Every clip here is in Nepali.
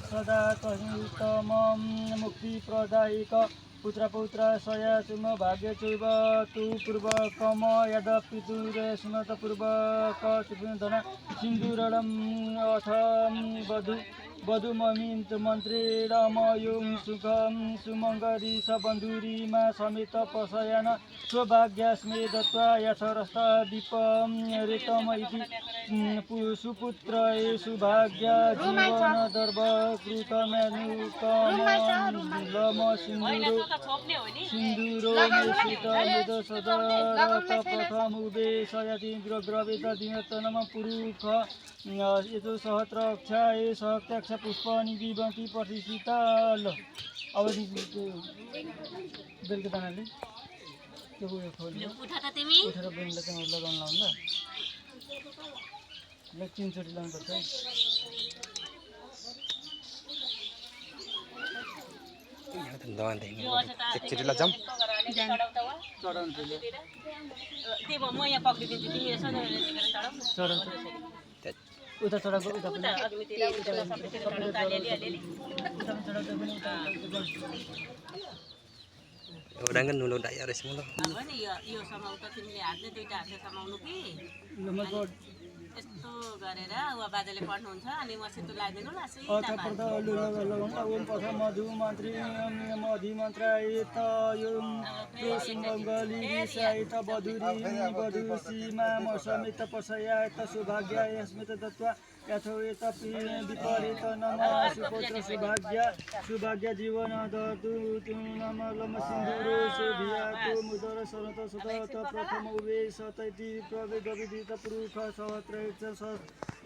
सदा तम मुक्ति प्रदायक पुत्र पौत्र सया सुम भाग्य चैव तु पूर्वकम यद्यपि दूरे सुनत पूर्वक धन सिन्दूरम अथ वधुममिन्त मन्त्रेणमयुं सुखं सुमङ्गरी सबन्धुरीमा समेत पशयन सौभाग्यस्मे दत्त्वा यथरस्थ दीपं ऋतम इति सुपुत्र सुभाग्य जीवन दर्भ कृतमेनुकमलम सिन्दूरो मेषित मृद सदरत प्रथमुबे सयतीन्द्र ग्रवेद दिनतनम पुरुष यतो सहस्र अक्षाय सहस्राक्ष पुष्पाणि विभन्ति प्रतिष्ठिताल अवधि बेलुका दानाले त्यो उयो खोल्यो उठेर बेलुका चाहिँ लगाउन लाउँदा ल 3 चोटि लाउनुपर्छ है एकचोटि लजाम चढाउनु थियो त्यो म यहाँ पक्रिदिन्छु तिमी यसो चढाउँछ उता चढाएको उता पनि उडाङ्ग नुलो डाइ रहेछ म ल हो नि यो समाउ त तिमीले हातले दुईटा हातले समाउनु कि यस्तो गरेर वा बाजेले पढ्नुहुन्छ अनि म सेतु लगाइदिनु ल सिधा ओम पथ मधु मन्त्री मधि मन्त्रायत यो सुमङ्गली विषायत वधुरी सीमा समेत पशयात सौभाग्य यस्मित दत्त्वा यथोयत विपरीत नम सुपुत्र सुभाग्य जीवन दतु नम लम सिन्दूरो शोभियातो मुदर सरत सतत प्रथम उभे सतैति प्रवेदविदित पुरुष सहस्र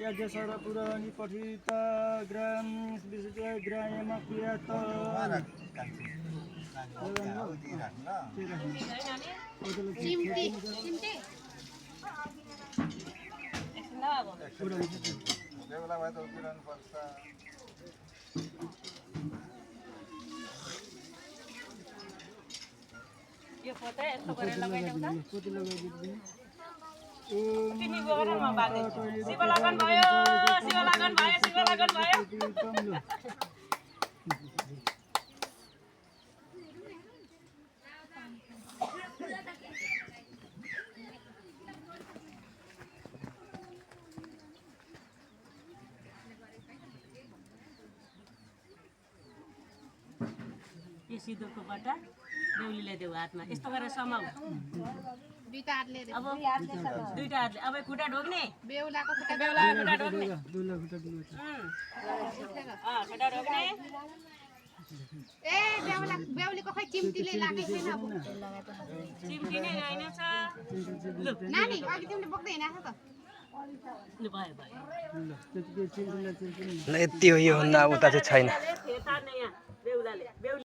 यज्ञ सरपुराणि पठित ग्राम ग्राम क्रियात यो फोटो यस्तो गरेर लगाइदेऊ त तिमी गएर म बाँधिन्छु शिव लगन भयो शिव लगन भयो शिव लगन भयो यो सिन्दुरको बट्टा बेहुलीले देऊ हातमा यस्तो गरेर समाऊ दुईटा हातले अब दुईटा हातले अब खुट्टा ढोक्ने बेहुलाको खुट्टा बेहुलाको खुट्टा ढोक्ने खुट्टा ढोक्ने ए बेहुलीको खै चिम्टीले लागेको छैन अब चिम्टी नै रहेनछ नानी अघि तिमीले बोक्दै हिँडेको त ल भयो भयो ल यति हो यो भन्दा उता चाहिँ छैन यहाँ बेहुलाले